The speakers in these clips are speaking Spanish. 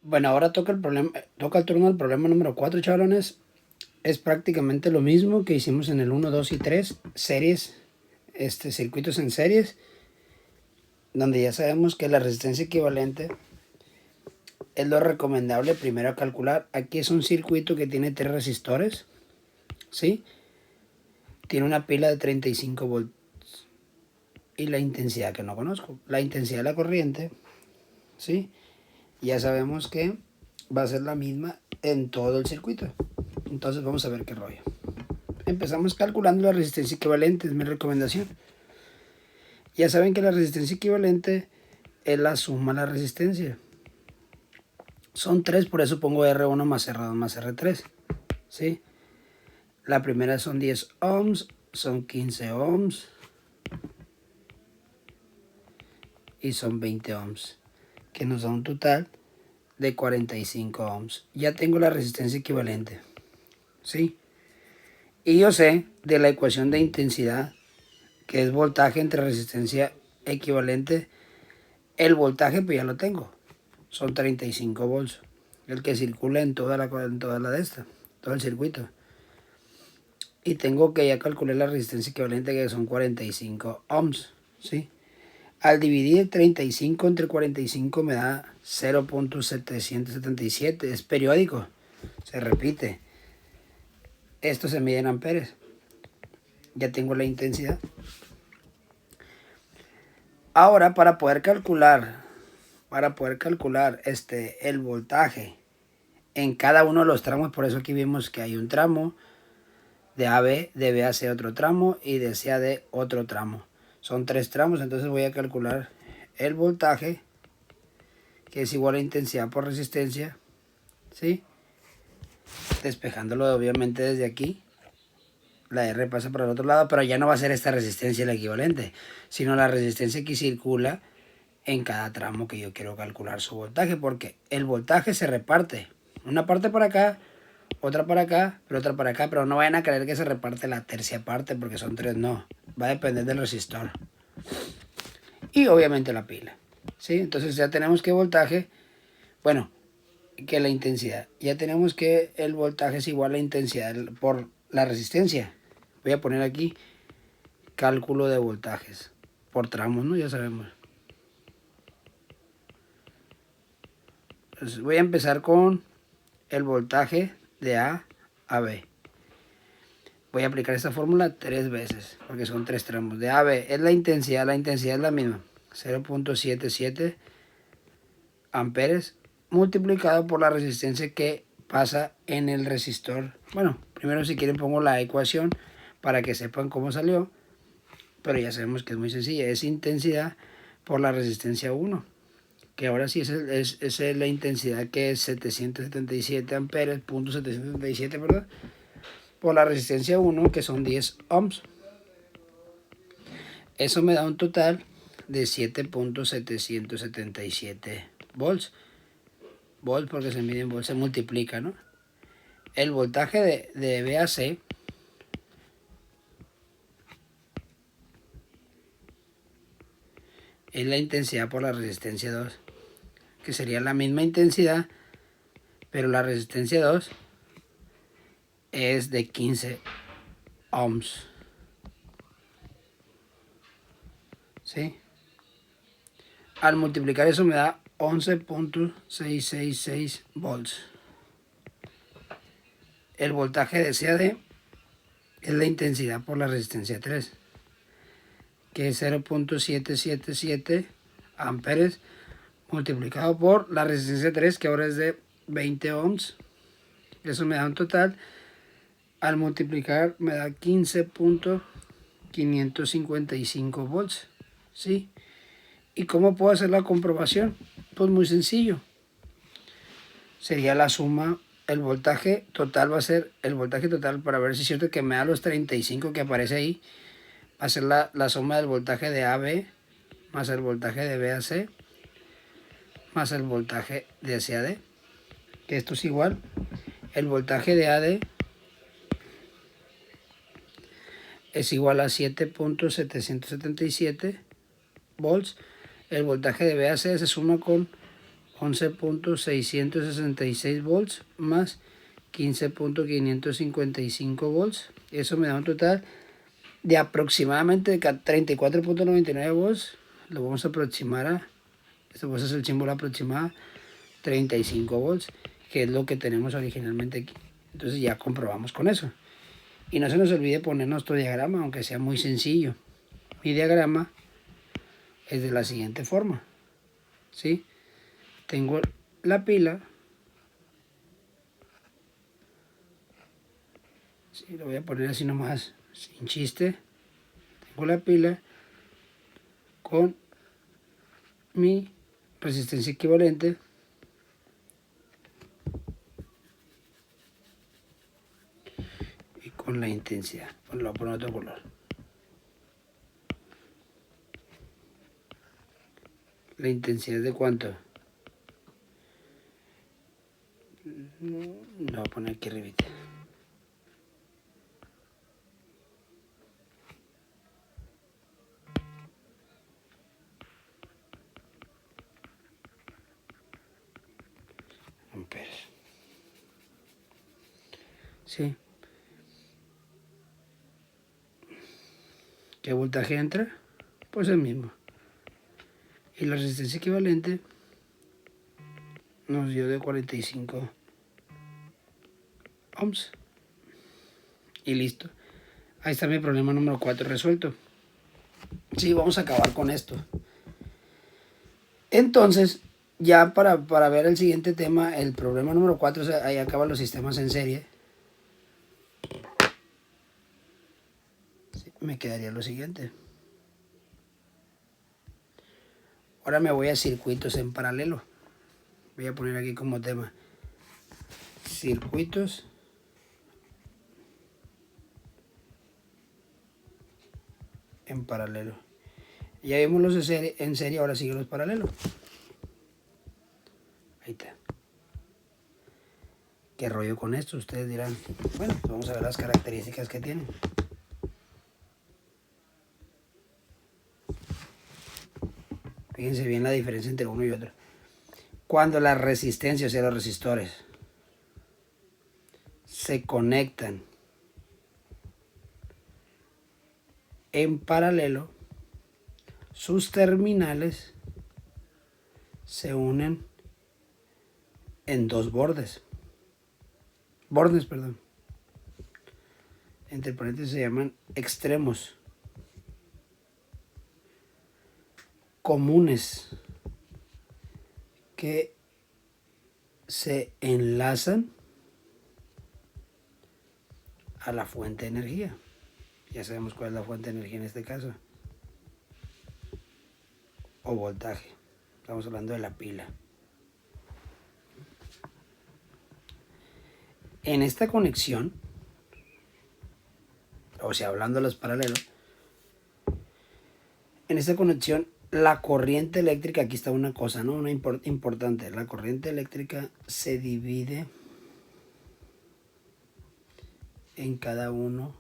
Bueno, ahora toca el turno del problema número 4, chavalones. Es prácticamente lo mismo que hicimos en el 1, 2 y 3, series, circuitos en series, donde ya sabemos que la resistencia equivalente es lo recomendable primero a calcular. Aquí es un circuito que tiene 3 resistores, ¿sí? Tiene una pila de 35 volts y la intensidad que no conozco. La intensidad de la corriente, ¿sí? Ya sabemos que va a ser la misma en todo el circuito. Entonces vamos a ver qué rollo. Empezamos calculando la resistencia equivalente, es mi recomendación. Ya saben que la resistencia equivalente es la suma de la resistencia. Son 3, por eso pongo R1 más R2 más R3. ¿Sí? La primera son 10 ohms, son 15 ohms y son 20 ohms, que nos da un total de 45 ohms. Ya tengo la resistencia equivalente. ¿Sí? Y yo sé de la ecuación de intensidad, que es voltaje entre resistencia equivalente. El voltaje pues ya lo tengo, son 35 volts, el que circula en toda la de esta, todo el circuito. Y tengo que ya calcular la resistencia equivalente, que son 45 ohms, ¿sí? Al dividir 35 entre 45 me da 0.777, es periódico, se repite. Esto se mide en amperes. Ya tengo la intensidad. Ahora para poder calcular el voltaje en cada uno de los tramos, por eso aquí vimos que hay un tramo de AB, de B a C otro tramo y de C a D otro tramo. Son 3 tramos, entonces voy a calcular el voltaje, que es igual a intensidad por resistencia, ¿sí? Despejándolo obviamente desde aquí. La R pasa por el otro lado, pero ya no va a ser esta resistencia la equivalente, sino la resistencia que circula en cada tramo que yo quiero calcular su voltaje, porque el voltaje se reparte. Una parte para acá, otra para acá, pero otra para acá, pero no vayan a creer que se reparte la tercia parte, porque son 3, no. Va a depender del resistor. Y obviamente la pila. ¿Sí? Entonces ya tenemos que voltaje, bueno, que la intensidad. Ya tenemos que el voltaje es igual a la intensidad por la resistencia. Voy a poner aquí cálculo de voltajes por tramos, ¿no? Ya sabemos. Entonces voy a empezar con el voltaje de A a B. Voy a aplicar esta fórmula 3 veces, porque son 3 tramos. De A a B es la intensidad es la misma, 0.77 amperes multiplicado por la resistencia que pasa en el resistor. Bueno, primero si quieren pongo la ecuación para que sepan cómo salió, pero ya sabemos que es muy sencilla, es intensidad por la resistencia 1, que ahora sí es la intensidad, que es 777 amperes, punto 777, ¿verdad? Por la resistencia 1, que son 10 ohms. Eso me da un total de 7.777 volts. Volts porque se mide en volts, se multiplica, ¿no? El voltaje de B a C es la intensidad por la resistencia 2, que sería la misma intensidad, pero la resistencia 2 es de 15 ohms. ¿Sí? Al multiplicar eso me da 11.666 volts. El voltaje de CAD es la intensidad por la resistencia 3, que es 0.777 amperes multiplicado por la resistencia 3, que ahora es de 20 ohms. Eso me da un total, al multiplicar me da 15.555 volts. ¿Sí? ¿Y cómo puedo hacer la comprobación? Pues muy sencillo. Sería la suma, el voltaje total va a ser, el voltaje total, para ver si es cierto que me da los 35 que aparece ahí, va a ser la suma del voltaje de AB más el voltaje de BAC más el voltaje de CAD, que esto es igual. El voltaje de AD es igual a 7.777 volts. El voltaje de BAC se suma con 11.666 volts más 15.555 volts. Eso me da un total de aproximadamente 34.99 volts. Lo vamos a aproximar a, esto es el símbolo aproximado, 35 volts, que es lo que tenemos originalmente aquí. Entonces ya comprobamos con eso. Y no se nos olvide poner nuestro diagrama, aunque sea muy sencillo. Mi diagrama es de la siguiente forma, ¿sí? Tengo la pila, ¿sí? Lo voy a poner así nomás, sin chiste. Tengo la pila con mi resistencia equivalente y con la intensidad. Lo voy a poner otro color. ¿La intensidad de cuánto? Lo voy a poner aquí arriba. Amperes. ¿Sí? ¿Qué voltaje entra? Pues el mismo. Y la resistencia equivalente nos dio de 45 ohms. Y listo. Ahí está mi problema número 4 resuelto. Sí, vamos a acabar con esto. Entonces, ya para ver el siguiente tema, el problema número 4, o sea, ahí acaban los sistemas en serie. Sí, me quedaría lo siguiente. Ahora me voy a circuitos en paralelo. Voy a poner aquí como tema circuitos en paralelo. Ya vimos los en serie, ahora siguen los paralelos. Ahí está. ¿Qué rollo con esto? Ustedes dirán. Bueno, pues vamos a ver las características que tienen. Fíjense bien la diferencia entre uno y otro. Cuando las resistencias, o sea, los resistores, se conectan en paralelo, sus terminales se unen en dos bordes. Perdón. Entre paréntesis se llaman extremos comunes que se enlazan a la fuente de energía. Ya sabemos cuál es la fuente de energía en este caso. O voltaje. Estamos hablando de la pila. En esta conexión, o sea, hablando de los paralelos, en esta conexión, la corriente eléctrica, aquí está una cosa, ¿no? Una importante. La corriente eléctrica se divide en cada uno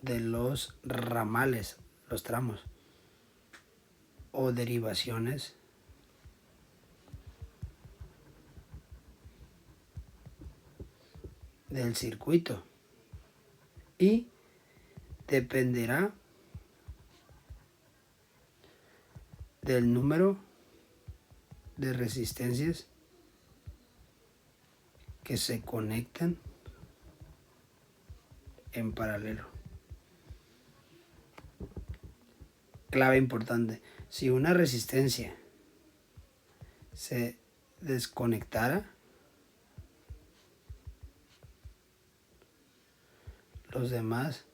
de los ramales, los tramos o derivaciones del circuito y dependerá del número de resistencias que se conectan en paralelo. Clave importante: si una resistencia se desconectara, los demás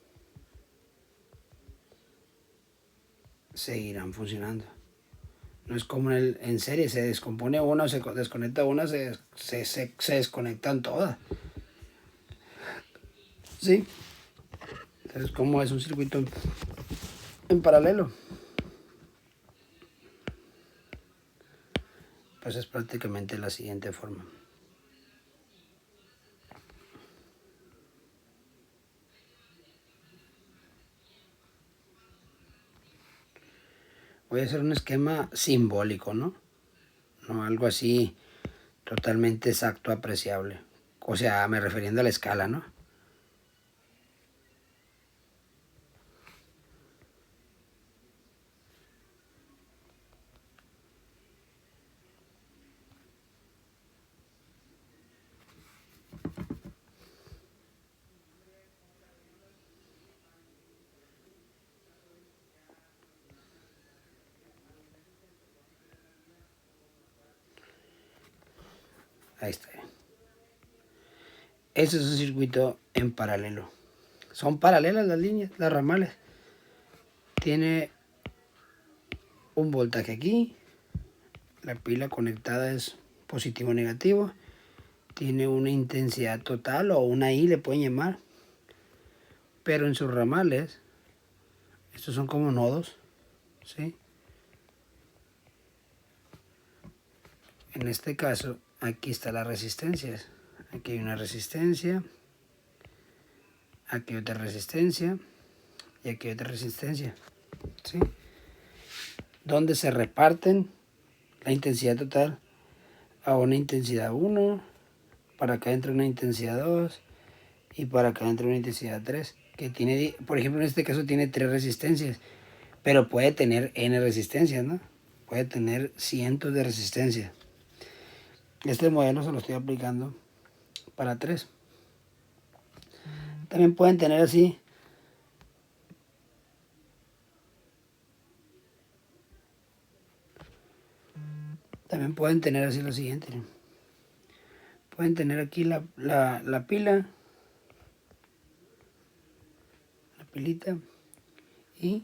seguirán funcionando. No es como en serie, se descompone una, se desconecta una, se desconectan todas. ¿Sí? Entonces, ¿cómo es un circuito en paralelo? Pues es prácticamente la siguiente forma. Voy a hacer un esquema simbólico, ¿no? No algo así totalmente exacto, apreciable. O sea, me refiriendo a la escala, ¿no? Ahí está. Ese es un circuito en paralelo. Son paralelas las líneas, las ramales. Tiene un voltaje aquí. La pila conectada es positivo o negativo. Tiene una intensidad total o una I le pueden llamar. Pero en sus ramales, estos son como nodos, ¿sí? En este caso, aquí está las resistencias. Aquí hay una resistencia. Aquí hay otra resistencia. Y aquí hay otra resistencia, ¿sí? Donde se reparten la intensidad total a una intensidad 1, para acá entra una intensidad 2 y para acá entra una intensidad 3, que tiene, por ejemplo, en este caso tiene 3 resistencias, pero puede tener n resistencias, ¿no? Puede tener cientos de resistencias. Este modelo se lo estoy aplicando para 3. También pueden tener así lo siguiente. Pueden tener aquí la pila, la pilita, y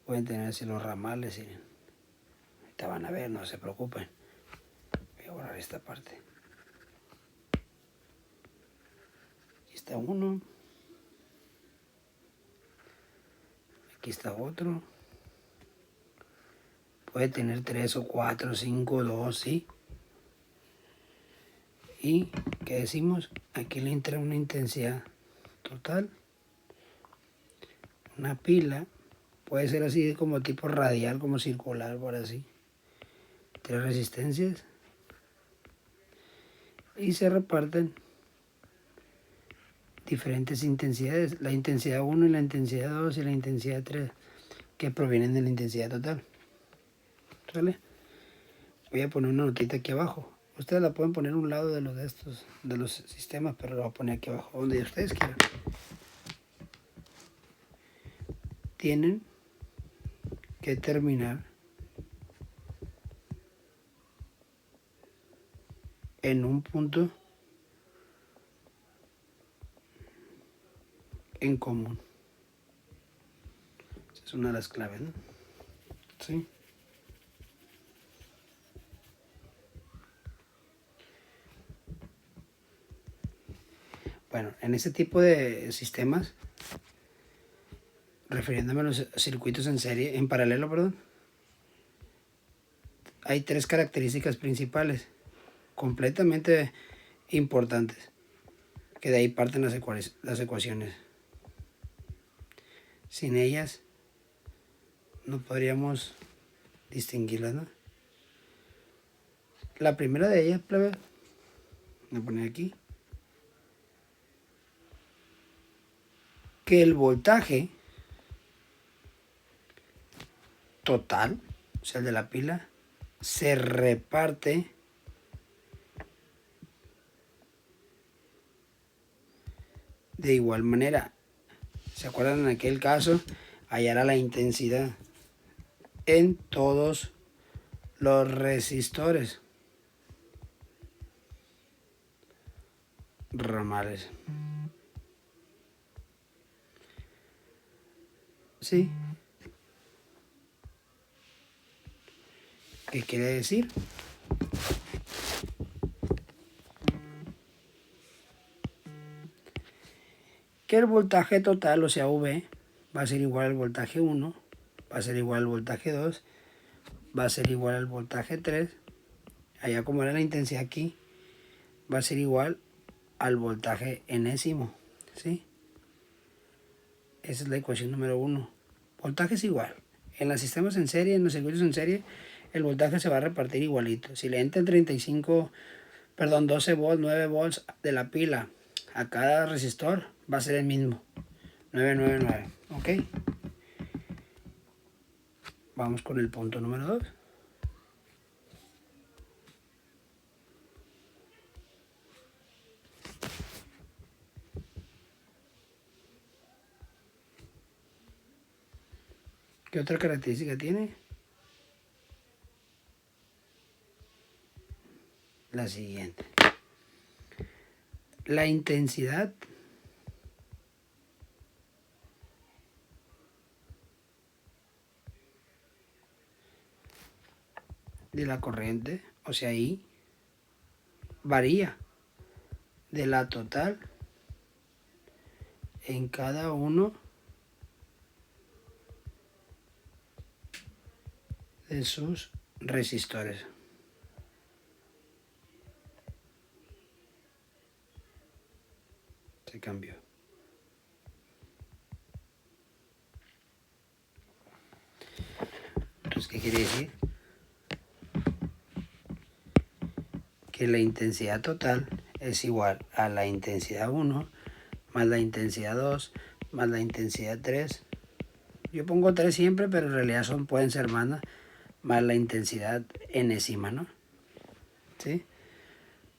pueden tener así los ramales. Y ahorita van a ver, no se preocupen. Voy a borrar esta parte. Aquí está uno. Aquí está otro. Puede tener 3 o 4, 5, 2, ¿sí? Y, ¿qué decimos? Aquí le entra una intensidad total. Una pila. Puede ser así como tipo radial, como circular, por así. 3 resistencias. Y se reparten diferentes intensidades. La intensidad 1 y la intensidad 2 y la intensidad 3, que provienen de la intensidad total. ¿Sale? Voy a poner una notita aquí abajo. Ustedes la pueden poner a un lado de los de estos, de los sistemas, pero la voy a poner aquí abajo, donde ustedes quieran. Tienen que terminar en un punto en común. Esa es una de las claves, ¿no? Sí. Bueno, en este tipo de sistemas, refiriéndome a los circuitos en serie, en paralelo, perdón, hay 3 características principales, completamente importantes, que de ahí parten las ecuaciones. Sin ellas no podríamos distinguirlas, ¿no? La primera de ellas, plebe, voy a poner aquí, que el voltaje total, o sea, el de la pila, se reparte de igual manera. ¿Se acuerdan en aquel caso? Allá era la intensidad en todos los resistores ramales. ¿Sí? ¿Qué quiere decir? Que el voltaje total, o sea, V, va a ser igual al voltaje 1, va a ser igual al voltaje 2, va a ser igual al voltaje 3, allá como era la intensidad aquí, va a ser igual al voltaje enésimo, ¿sí? Esa es la ecuación número 1. Voltaje es igual. En los sistemas en serie, en los circuitos en serie, el voltaje se va a repartir igualito. Si le entran 12 volts, 9 volts de la pila a cada resistor, va a ser el mismo. 999, ¿ok? Vamos con el punto número 2. ¿Qué otra característica tiene? La siguiente. La intensidad de la corriente, o sea, I, varía de la total en cada uno de sus resistores. Se cambió. Entonces, ¿qué quiere decir? Que la intensidad total es igual a la intensidad 1 más la intensidad 2 más la intensidad 3. Yo pongo 3 siempre, pero en realidad pueden ser más la intensidad enésima, ¿no? ¿Sí?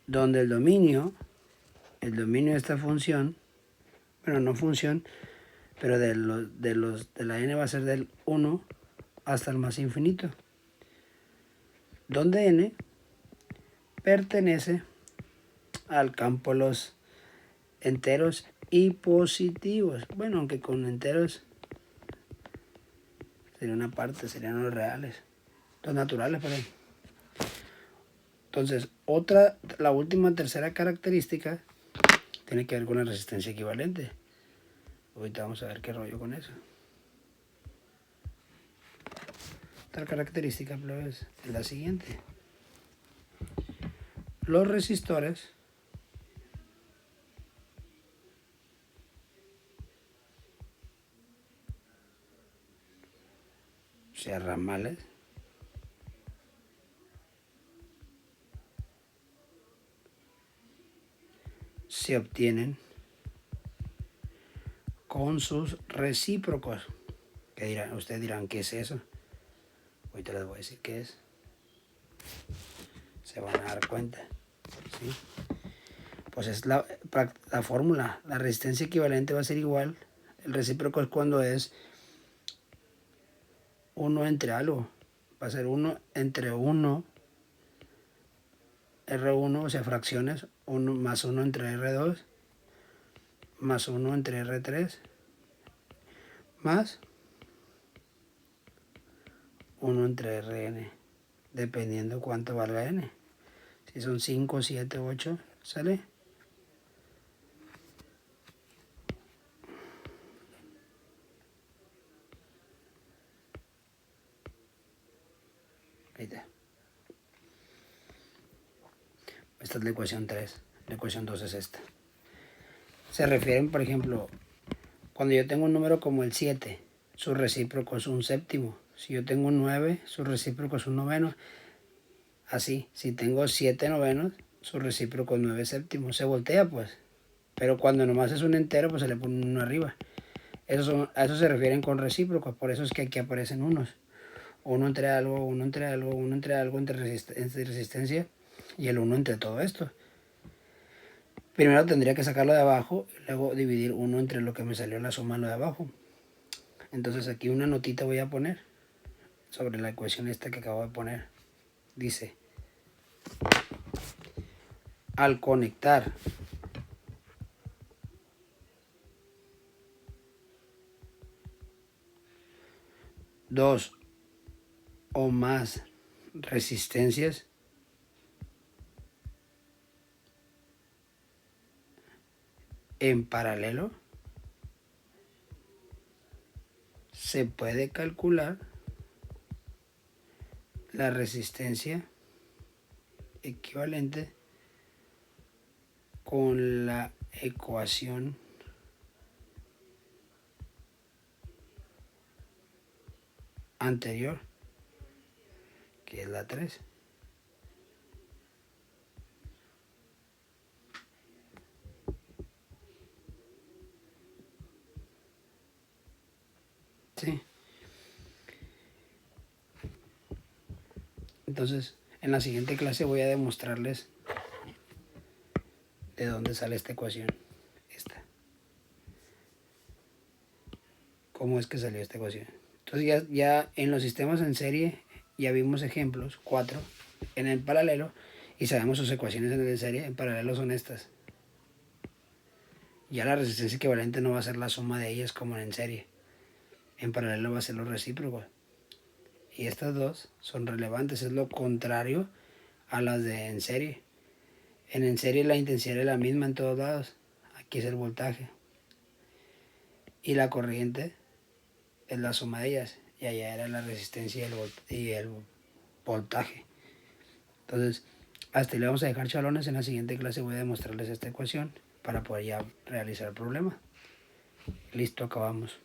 Donde el dominio de esta función, bueno, no función, pero de la n va a ser del 1 hasta el más infinito. Donde n pertenece al campo de los enteros y positivos. Bueno, aunque con enteros sería una parte, serían los reales, los naturales, perdón. Entonces, la última, tercera característica tiene que ver con la resistencia equivalente. Ahorita vamos a ver qué rollo con eso. Otra característica, plebes, es la siguiente. Los resistores o sea, ramales, se obtienen con sus recíprocos. Ustedes dirán, ¿qué es eso? Ahorita les voy a decir qué es. Se van a dar cuenta. ¿Sí? Pues es la fórmula. La resistencia equivalente va a ser igual. El recíproco es cuando es 1 entre algo. Va a ser 1 entre 1, R1, o sea, fracciones, 1 más 1 entre R2, más 1 entre R3, más 1 entre Rn, dependiendo cuánto valga n. Si son 5, 7, 8, ¿sale? Ahí está. Esta es la ecuación 3. La ecuación 2 es esta. Se refieren, por ejemplo, cuando yo tengo un número como el 7, su recíproco es un séptimo. Si yo tengo un 9, su recíproco es un noveno. Así, si tengo 7 novenos, su recíproco es 9 séptimos. Se voltea, pues. Pero cuando nomás es un entero, pues se le pone uno arriba. A eso se refieren con recíprocos. Por eso es que aquí aparecen unos. Uno entre algo, uno entre algo, uno entre algo, entre resistencia. Y el 1 entre todo esto. Primero tendría que sacarlo de abajo, y luego dividir 1 entre lo que me salió la suma lo de abajo. Entonces aquí una notita voy a poner sobre la ecuación esta que acabo de poner. Dice, al conectar dos o más resistencias, en paralelo, se puede calcular la resistencia equivalente con la ecuación anterior, que es da 3. Sí. Entonces, en la siguiente clase voy a demostrarles de dónde sale esta ecuación. Esta. ¿Cómo es que salió esta ecuación? Entonces ya en los sistemas en serie ya vimos ejemplos, 4, en el paralelo, y sabemos sus ecuaciones en el de serie. En paralelo son estas. Ya la resistencia equivalente no va a ser la suma de ellas como en serie. En paralelo va a ser lo recíproco. Y estas dos son relevantes, es lo contrario a las de en serie. En serie la intensidad es la misma en todos lados. Aquí es el voltaje. Y la corriente es la suma de ellas. Y allá era la resistencia y el voltaje. Entonces, hasta ahí le vamos a dejar, chalones. En la siguiente clase voy a demostrarles esta ecuación para poder ya realizar el problema. Listo, acabamos.